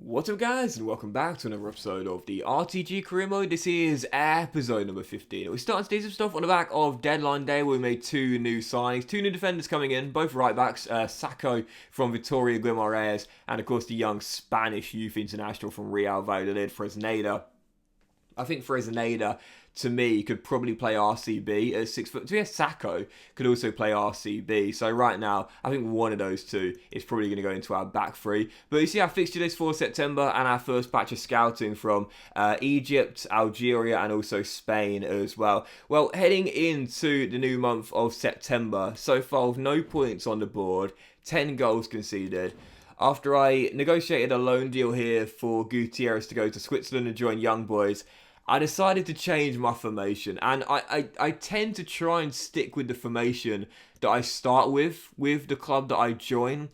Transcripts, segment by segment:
What's up guys, and welcome back to another episode of the RTG career mode. This is episode number 15. We're starting to do some stuff on the back of deadline day where we made two new signings, two new defenders coming in, both right backs, Sacco from Vitoria Guimarães, and of course the young Spanish youth international from Real Valladolid, Fresneda. I think Fresneda, to me, could probably play RCB at 6 foot. So yeah, Sacco could also play RCB. So right now, I think one of those two is probably going to go into our back three. But you see our fixture list for September and our first batch of scouting from Egypt, Algeria, and also Spain as well. Well, heading into the new month of September, so far with no points on the board, 10 goals conceded. After I negotiated a loan deal here for Gutierrez to go to Switzerland and join Young Boys, I decided to change my formation, and I tend to try and stick with the formation that I start with the club that I join,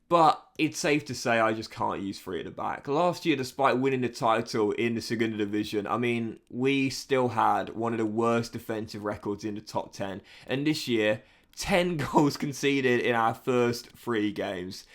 but it's safe to say I just can't use three at the back. Last year, despite winning the title in the Segunda Division, I mean, we still had one of the worst defensive records in the top 10, and this year, 10 goals conceded in our first 3 games.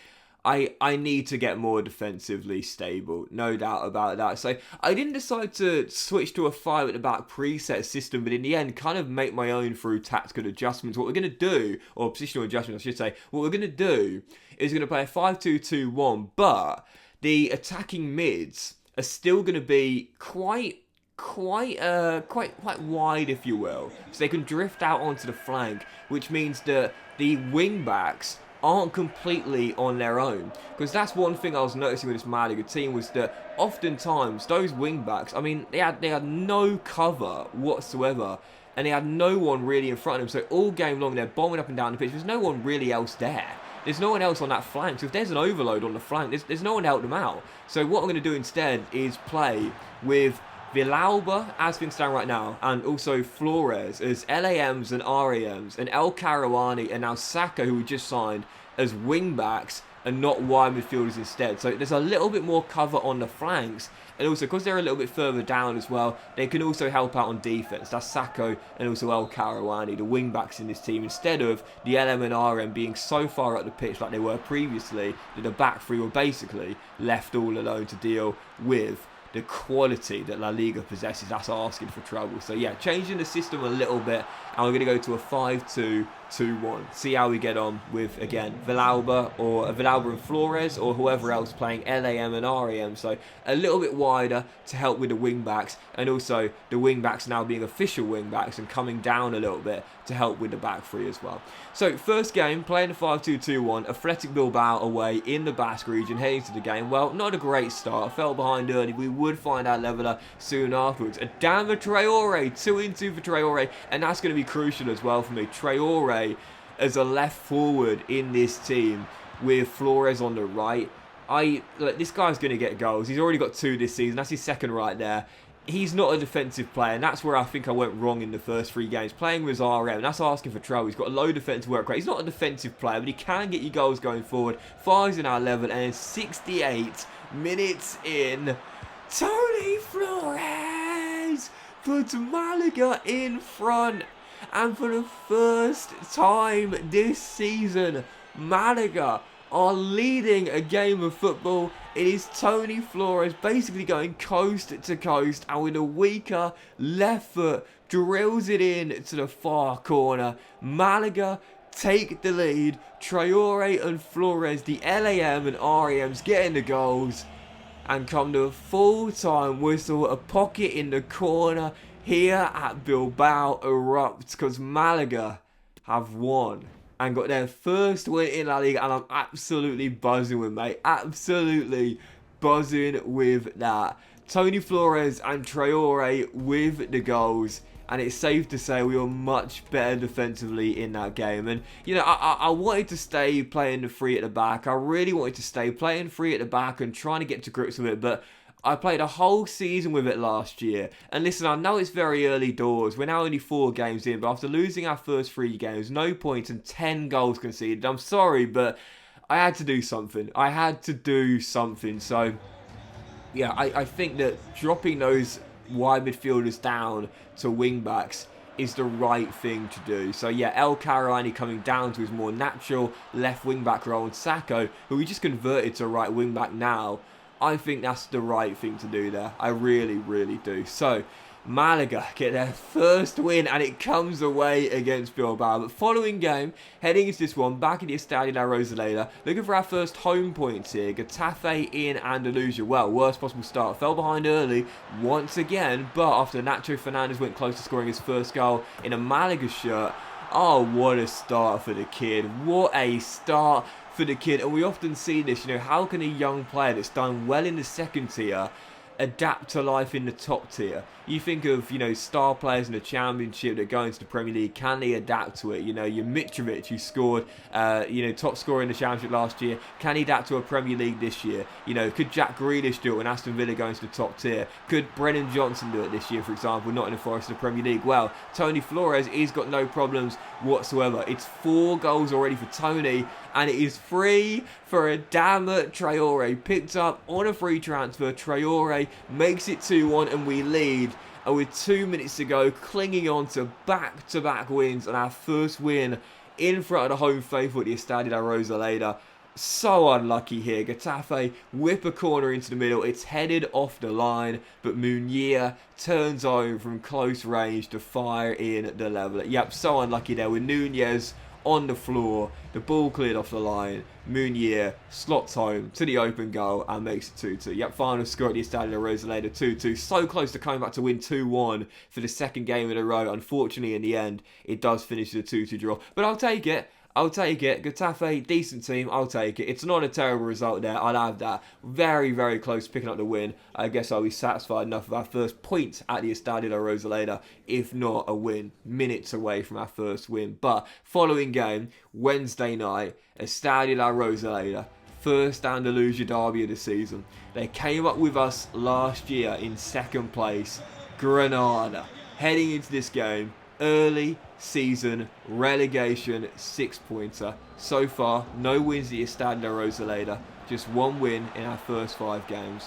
I need to get more defensively stable, no doubt about that. So I didn't decide to switch to a 5 at the back preset system, but in the end, kind of make my own through tactical adjustments. What we're going to do, or positional adjustments, I should say, what we're going to do is we're going to play a 5-2-2-1, but the attacking mids are still going to be quite wide, if you will. So they can drift out onto the flank, which means that the wing backs aren't completely on their own, because that's one thing I was noticing with this Malaga team, was that oftentimes those wing backs, I mean, they had no cover whatsoever, and they had no one really in front of them. So all game long they're bombing up and down the pitch. There's no one really else there. There's no one else on that flank. So if there's an overload on the flank, there's no one to help them out. So what I'm going to do instead is play with Villalba, as things stand right now, and also Flores as LAMs and RAMs, and El Karawani and now Sacco, who we just signed, as wing-backs and not wide midfielders instead. So there's a little bit more cover on the flanks, and also because they're a little bit further down as well, they can also help out on defence. That's Sacco and also El Karawani, the wing-backs in this team, instead of the LM and RM being so far up the pitch like they were previously, that the back three were basically left all alone to deal with the quality that La Liga possesses. That's asking for trouble. So yeah, changing the system a little bit, and we're going to go to a 5-2-2-1. See how we get on with, again, Villalba and Flores, or whoever else playing LAM and RAM. So a little bit wider to help with the wing backs, and also the wing backs now being official wing backs and coming down a little bit to help with the back three as well. So first game, playing the 5-2-2-1, Athletic Bilbao away in the Basque region, heading to the game. Well, not a great start. I fell behind early. We would find our leveler soon afterwards. A damn Traore, 2-2 for Traore, and that's going to be crucial as well for me. Traore as a left forward in this team with Flores on the right. Look, this guy's going to get goals. He's already got 2 this season. That's his second right there. He's not a defensive player, and that's where I think I went wrong in the first 3 games. Playing with RM, and that's asking for trouble. He's got a low defensive work rate. He's not a defensive player, but he can get you goals going forward. 5's in our level, and 68 minutes in, Toni Flores puts Malaga in front. And for the first time this season, Malaga are leading a game of football. It is Toni Flores basically going coast to coast, and with a weaker left foot drills it in to the far corner. Malaga take the lead. Traore and Flores, the LAM and REMs, getting the goals. And come to a full-time whistle, a pocket in the corner here at Bilbao erupts, because Malaga have won and got their first win in La Liga, and I'm absolutely buzzing with, mate. Absolutely buzzing with that. Toni Flores and Traore with the goals, and it's safe to say we were much better defensively in that game. And, you know, I wanted to stay playing the 3 at the back. I really wanted to stay playing 3 at the back and trying to get to grips with it, but I played a whole season with it last year. And listen, I know it's very early doors. We're now only 4 games in, but after losing our first 3 games, no points and 10 goals conceded, I'm sorry, but I had to do something. I had to do something. So, yeah, I think that dropping those wide midfielders down to wing backs is the right thing to do. So yeah, El Karawani coming down to his more natural left wing back role, and Sacco, who we just converted to right wing back now, I think that's the right thing to do there. I really, really do. So, Malaga get their first win, and it comes away against Bilbao. But following game, heading into this one, back in the Estadio La Rosaleda, looking for our first home points here. Getafe in Andalusia. Well, worst possible start. Fell behind early once again, but after Nacho Fernandez went close to scoring his first goal in a Malaga shirt. Oh, what a start for the kid. What a start for the kid. And we often see this, how can a young player that's done well in the second tier adapt to life in the top tier? You think of, star players in the Championship that go into the Premier League. Can they adapt to it? Your Mitrovic, who scored, top scorer in the Championship last year. Can he adapt to a Premier League this year? Could Jack Grealish do it when Aston Villa go into the top tier? Could Brennan Johnson do it this year, for example, not in the Forest of the Premier League? Well, Tony Flores, he's got no problems whatsoever. It's 4 goals already for Tony, and it is free for Adama Traore. Picked up on a free transfer. Traore makes it 2-1, and we lead. And with 2 minutes to go, clinging on to back-to-back wins on our first win in front of the home faithful at the Estadio La Rosaleda. So unlucky here. Getafe whip a corner into the middle. It's headed off the line, but Munir turns home from close range to fire in the leveller. Yep, so unlucky there with Nunez on the floor. The ball cleared off the line. Munir slots home to the open goal and makes it 2-2. Yep, final score at the Estadio La Rosaleda, 2-2. So close to coming back to win 2-1 for the second game in a row. Unfortunately, in the end, it does finish with a 2-2 draw. But I'll take it. Getafe, decent team. I'll take it. It's not a terrible result there. I'll have that. Very, very close to picking up the win. I guess I'll be satisfied enough with our first point at the Estadio La Rosaleda, if not a win. Minutes away from our first win. But following game, Wednesday night, Estadio La Rosaleda. First Andalusia derby of the season. They came up with us last year in second place. Granada. Heading into this game, early season relegation 6-pointer. So far, no wins at the Estadio La Rosaleda. Just 1 win in our first 5 games.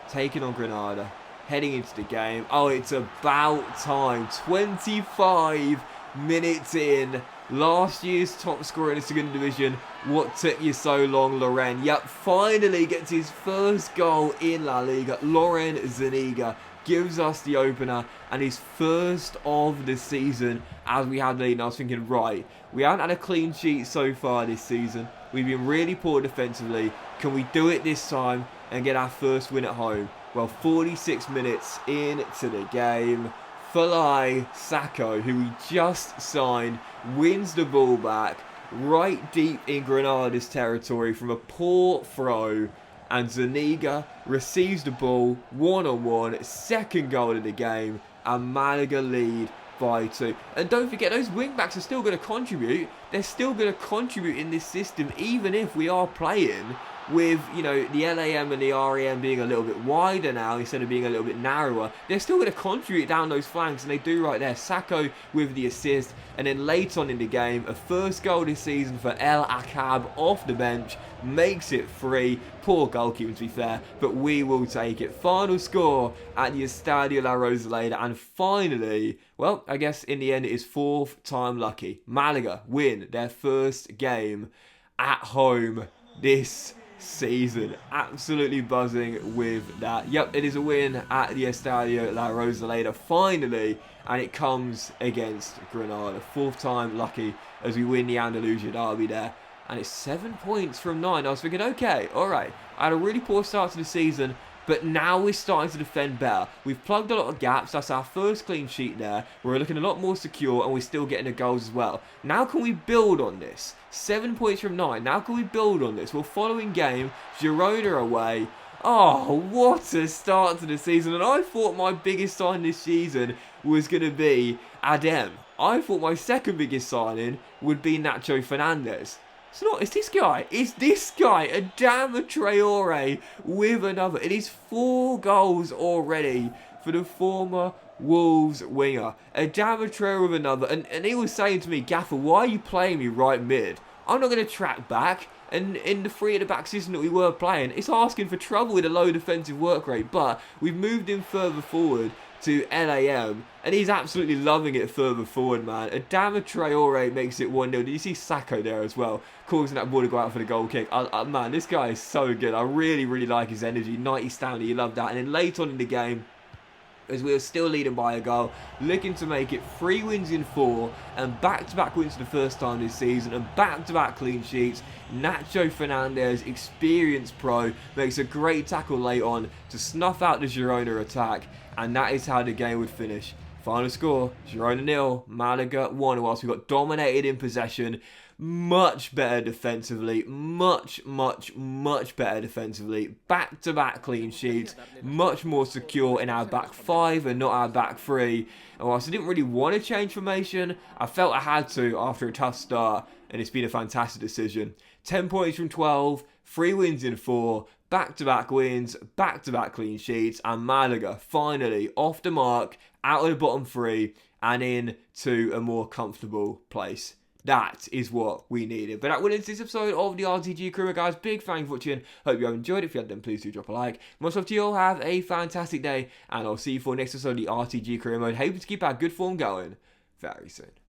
Taking on Granada. Heading into the game. Oh, it's about time. 25 minutes in. Last year's top scorer in the second division. What took you so long, Loren? Yep, finally gets his first goal in La Liga. Loren Zuniga gives us the opener and his first of the season as we had the lead. And I was thinking, right, we haven't had a clean sheet so far this season. We've been really poor defensively. Can we do it this time and get our first win at home? Well, 46 minutes into the game, Falai Sacco, who we just signed, wins the ball back right deep in Granada's territory from a poor throw. And Zuniga receives the ball one-on-one, second goal of the game, and Malaga lead by 2. And don't forget, those wing-backs are still going to contribute. They're still going to contribute in this system, even if we are playing with, the LAM and the REM being a little bit wider now instead of being a little bit narrower. They're still going to contribute down those flanks, and they do right there. Sacco with the assist, and then late on in the game, a first goal this season for El Akab off the bench, makes it 3. Poor goalkeeper, to be fair, but we will take it. Final score at the Estadio La Rosaleda, and finally, well, I guess in the end it is 4th time lucky. Malaga win their first game at home this season. Absolutely buzzing with that. Yep, it is a win at the Estadio La Rosaleda finally, and it comes against Granada. 4th time lucky as we win the Andalusia derby there. And it's 7 points from 9. I was thinking, okay, alright, I had a really poor start to the season, but now we're starting to defend better. We've plugged a lot of gaps. That's our first clean sheet there. We're looking a lot more secure, and we're still getting the goals as well. Now can we build on this? 7 points from 9. Now can we build on this? Well, following game, Girona away. Oh, what a start to the season. And I thought my biggest sign this season was going to be Adem. I thought my second biggest signing would be Nacho Fernandez. It's not, it's this guy. It's this guy, Adama Traore, with another. It is 4 goals already for the former Wolves winger. Adama Traore with another. And he was saying to me, Gaffer, why are you playing me right mid? I'm not going to track back. And in the 3 at the back system that we were playing, it's asking for trouble with a low defensive work rate. But we've moved him further forward to LAM, and he's absolutely loving it further forward, man. Adama Traore makes it 1-0. Did you see Sacco there as well, causing that ball to go out for the goal kick? Man, this guy is so good. I really, really like his energy. 90 Stanley, you love that. And then late on in the game, as we are still leading by a goal, looking to make it 3 wins in 4 and back-to-back wins for the first time this season and back-to-back clean sheets. Nacho Fernandez, experienced pro, makes a great tackle late on to snuff out the Girona attack, and that is how the game would finish. Final score, Girona 0, Malaga 1, whilst we got dominated in possession. Much better defensively, much better defensively. Back-to-back clean sheets, much more secure in our back 5 and not our back 3. And whilst I didn't really want to change formation, I felt I had to after a tough start, and it's been a fantastic decision. 10 points from 12, 3 wins in 4, back-to-back wins, back-to-back clean sheets, and Malaga finally off the mark, out of the bottom 3, and into a more comfortable place. That is what we needed. But that will end this episode of the RTG Career, guys. Big thanks for watching. Hope you have enjoyed it. If you have, then please do drop a like. Much love to you all. Have a fantastic day. And I'll see you for next episode of the RTG Career Mode. Hoping to keep our good form going very soon.